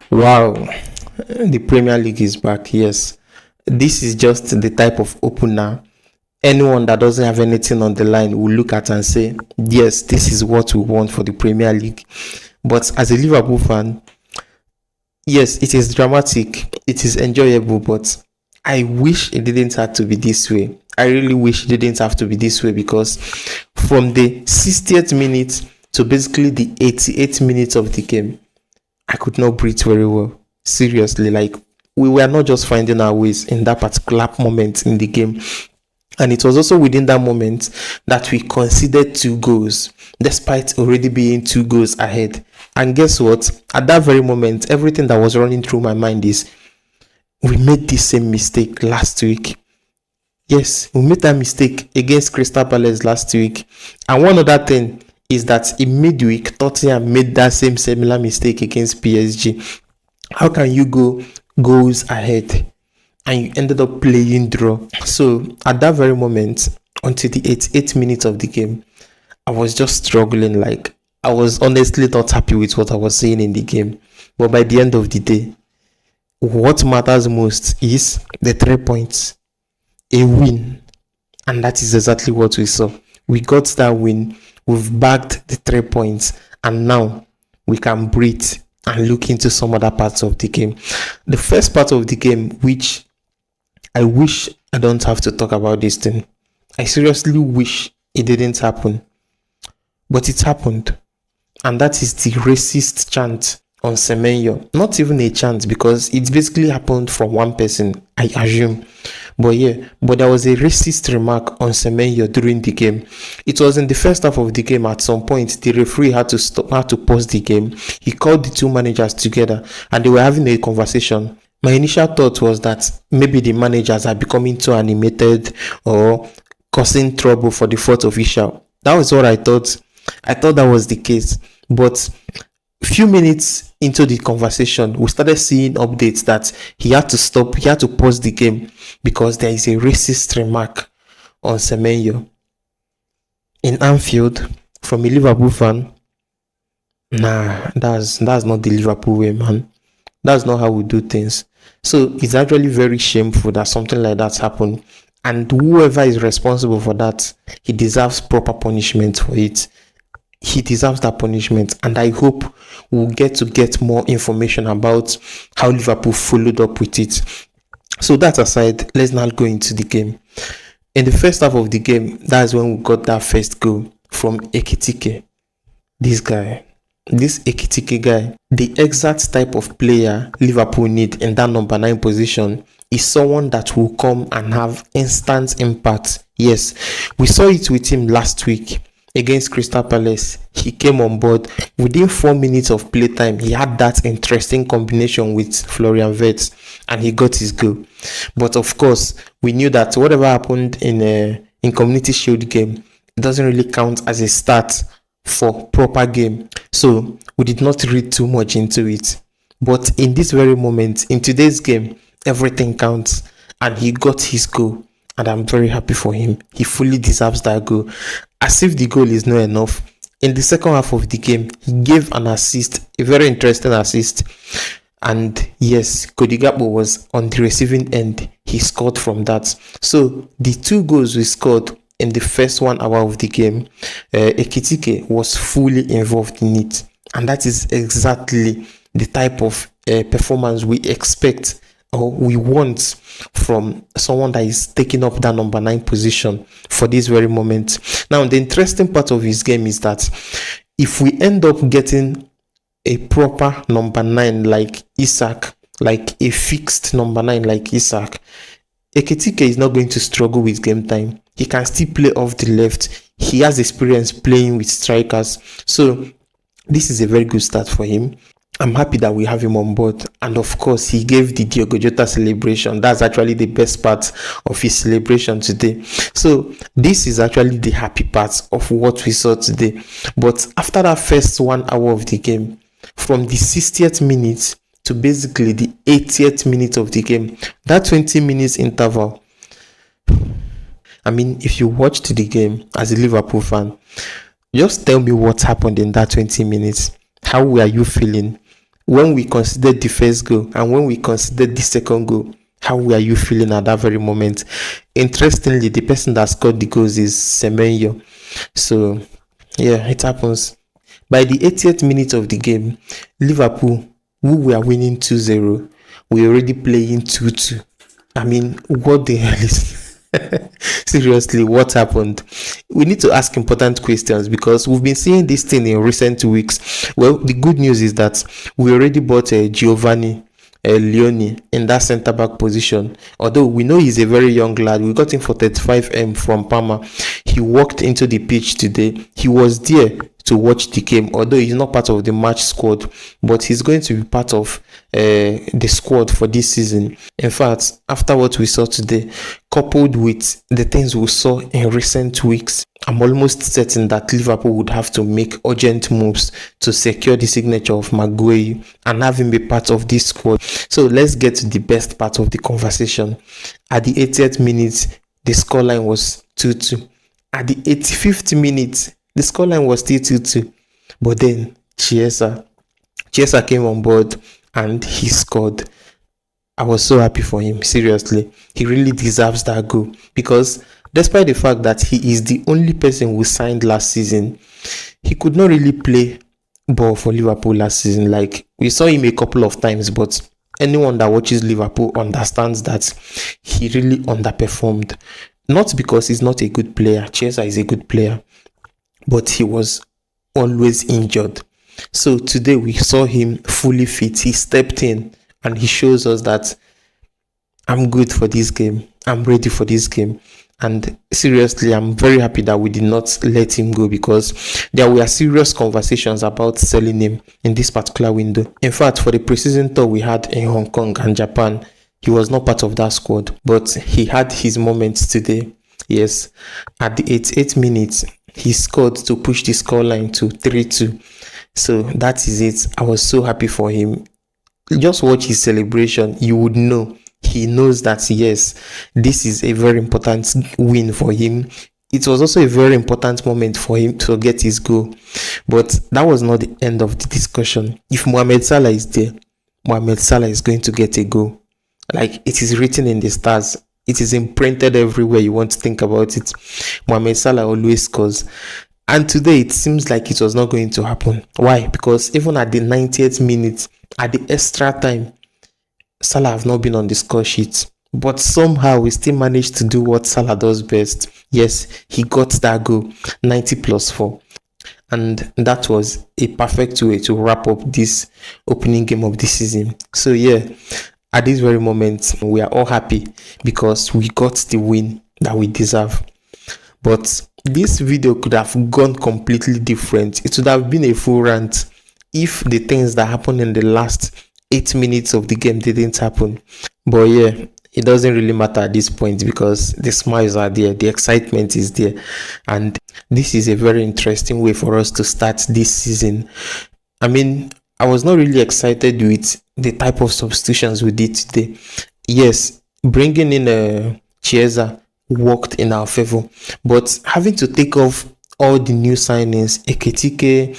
Wow, the Premier League is back. Yes, this is just the type of opener anyone that doesn't have anything on the line will look at and say, yes, this is what we want for the Premier League. But as a Liverpool fan, yes, it is dramatic, it is enjoyable, but I wish it didn't have to be this way. I really wish it didn't have to be this way because from the 60th minute to basically the 88th minutes of the game, I could not breathe very well. Seriously, like we were not just finding our ways in that particular moment in the game. And it was also within that moment that we conceded 2 goals, despite already being 2 goals ahead. And guess what? At that very moment, everything that was running through my mind is we made the same mistake last week. Yes, we made that mistake against Crystal Palace last week. And one other thing is that in midweek, Tottenham made that similar mistake against PSG. How can you go goals ahead and you ended up playing draw? So at that very moment, until the 88th minute of the game, I was just struggling. Like I was honestly not happy with what I was seeing in the game. But by the end of the day, what matters most is the 3 points, a win, and that is exactly what we saw. We got that win, we've bagged the 3 points, and now we can breathe and look into some other parts of the game. The first part of the game, which I wish I don't have to talk about this thing. I seriously wish it didn't happen, but it happened, and that is the racist chant on Semenyo. Not even a chant because it basically happened from one person, I assume. But there was a racist remark on Semenyo during the game. It was in the first half of the game. At some point, the referee had to pause the game. He called the two managers together and they were having a conversation. My initial thought was that maybe the managers are becoming too animated or causing trouble for the fourth official. That was what I thought. I thought that was the case. But few minutes into the conversation, we started seeing updates that he had to stop, he had to pause the game because there is a racist remark on Semenyo in Anfield from a Liverpool fan. Nah, that's not the Liverpool way, man. That's not how we do things. So it's actually very shameful that something like that happened. And whoever is responsible for that, he deserves proper punishment for it. He deserves that punishment, and I hope we'll get more information about how Liverpool followed up with it. So that aside, let's now go into the game. In the first half of the game, that's when we got that first goal from Ekitike. This Ekitike guy, the exact type of player Liverpool need in that number 9 position is someone that will come and have instant impact. Yes, we saw it with him last week against Crystal Palace. He came on board within 4 minutes of playtime. He had that interesting combination with Florian Wirtz and he got his goal. But of course, we knew that whatever happened in Community Shield game, it doesn't really count as a start for proper game. So we did not read too much into it. But in this very moment, in today's game, everything counts and he got his goal. And I'm very happy for him. He fully deserves that goal. As if the goal is not enough, in the second half of the game, he gave an assist, a very interesting assist. And yes, Cody Gakpo was on the receiving end. He scored from that. So the 2 goals we scored in the first 1 hour of the game, Ekitike was fully involved in it. And that is exactly the type of performance we expect or we want from someone that is taking up that number 9 position for this very moment. Now, the interesting part of his game is that if we end up getting a proper number 9 like Isak, like a fixed number 9 like Isak, Ekitike is not going to struggle with game time. He can still play off the left. He has experience playing with strikers. So this is a very good start for him. I'm happy that we have him on board. And of course, he gave the Diogo Jota celebration. That's actually the best part of his celebration today. So this is actually the happy part of what we saw today. But after that first 1 hour of the game, from the 60th minute to basically the 80th minute of the game, that 20 minutes interval, I mean, if you watched the game as a Liverpool fan, just tell me what happened in that 20 minutes. How were you feeling? When we considered the first goal and when we considered the second goal, how were you feeling at that very moment? Interestingly, the person that scored the goals is Semenyo. So yeah, it happens. By the 80th minute of the game, Liverpool, who were winning 2-0, we already playing 2-2. I mean, what the hell is seriously, what happened? We need to ask important questions because we've been seeing this thing in recent weeks. Well, the good news is that we already bought Giovanni Leone in that centre back position. Although we know he's a very young lad, we got him for 35M from Parma. He walked into the pitch today. He was there to watch the game, although he's not part of the match squad, but he's going to be part of the squad for this season. In fact, after what we saw today, coupled with the things we saw in recent weeks, I'm almost certain that Liverpool would have to make urgent moves to secure the signature of Maguire and have him be part of this squad. So let's get to the best part of the conversation. At the 80th minute, the scoreline was 2-2. At the 85th minute, the scoreline was still 2-2. But then Chiesa came on board and he scored. I was so happy for him. Seriously, he really deserves that goal because despite the fact that he is the only person who signed last season, he could not really play ball for Liverpool last season. Like, we saw him a couple of times, but anyone that watches Liverpool understands that he really underperformed. Not because he's not a good player. Chiesa is a good player, but he was always injured. So today we saw him fully fit. He stepped in and he shows us that I'm good for this game. I'm ready for this game. And seriously, I'm very happy that we did not let him go because there were serious conversations about selling him in this particular window. In fact, for the preseason tour we had in Hong Kong and Japan, he was not part of that squad, but he had his moments today. Yes, at the 88th minute, he scored to push the scoreline to 3-2. So that is it. I was so happy for him. Just watch his celebration. You would know. He knows that, yes, this is a very important win for him. It was also a very important moment for him to get his goal. But that was not the end of the discussion. If Mohamed Salah is there, Mohamed Salah is going to get a goal. Like, it is written in the stars. It is imprinted everywhere you want to think about it. Mohamed Salah always scores. And today it seems like it was not going to happen. Why? Because even at the 90th minute, at the extra time, Salah have not been on the score sheet. But somehow we still managed to do what Salah does best. Yes, he got that goal, 90+4. And that was a perfect way to wrap up this opening game of the season. So yeah, at this very moment, we are all happy because we got the win that we deserve. But this video could have gone completely different. It would have been a full rant if the things that happened in the last 8 minutes of the game didn't happen. But yeah, it doesn't really matter at this point because the smiles are there, the excitement is there, and this is a very interesting way for us to start this season. I mean, I was not really excited with the type of substitutions we did today. Yes, bringing in Chiesa worked in our favor, but having to take off all the new signings, Ekitike,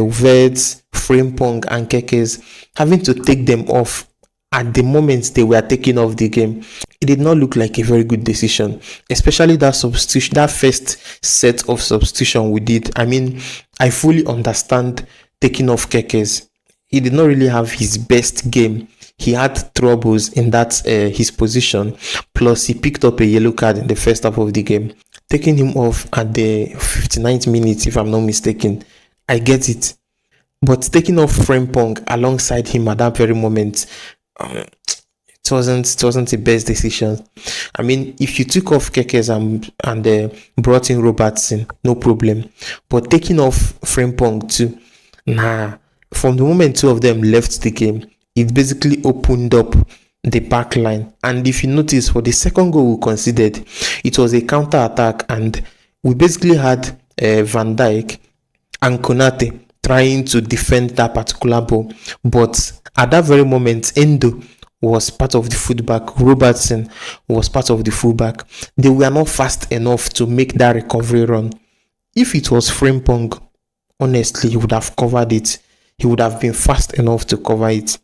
Vets, Frimpong and Kekes, having to take them off at the moment they were taking off the game, it did not look like a very good decision, especially that substitution, that first set of substitution we did. I mean, I fully understand taking off Kekes. He did not really have his best game. He had troubles in that his position, plus he picked up a yellow card in the first half of the game. Taking him off at the 59th minute, if I'm not mistaken, I get it. But taking off Frimpong alongside him at that very moment, it wasn't the best decision. I mean, if you took off Kekes and brought in Robertson, no problem. But taking off Frimpong too, nah. From the moment two of them left the game, it basically opened up the back line. And if you notice, for the second goal we conceded, it was a counter attack, and we basically had Van Dijk and Konate trying to defend that particular ball. But at that very moment, Endo was part of the fullback, Robertson was part of the fullback. They were not fast enough to make that recovery run. If it was Frimpong, honestly, he would have covered it. he would have been fast enough to cover it.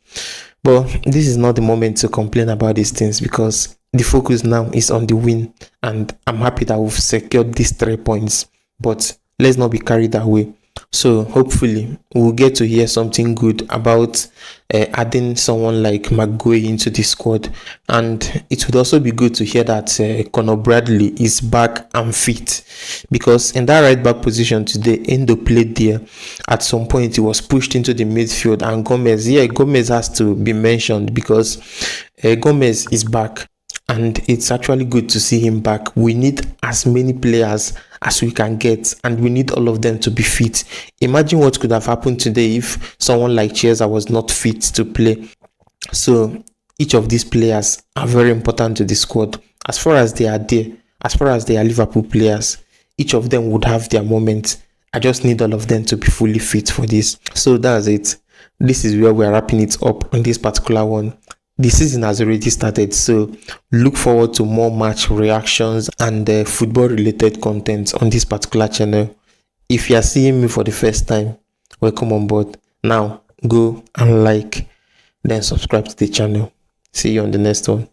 But this is not the moment to complain about these things, because the focus now is on the win, and I'm happy that we've secured these 3 points. But let's not be carried away. So hopefully we'll get to hear something good about adding someone like McGuey into the squad, and it would also be good to hear that Conor Bradley is back and fit, because in that right back position today, Endo played there. At some point he was pushed into the midfield, and Gomez has to be mentioned, because Gomez is back, and it's actually good to see him back. We need as many players as we can get, and we need all of them to be fit. Imagine what could have happened today if someone like Chiesa was not fit to play. So each of these players are very important to the squad. As far as they are there, as far as they are Liverpool players, each of them would have their moment. I just need all of them to be fully fit for this. So that's it. This is where we're wrapping it up on this particular one. The season has already started, so look forward to more match reactions and football related content on this particular channel. If you are seeing me for the first time, welcome on board. Now go and like, then subscribe to the channel. See you on the next one.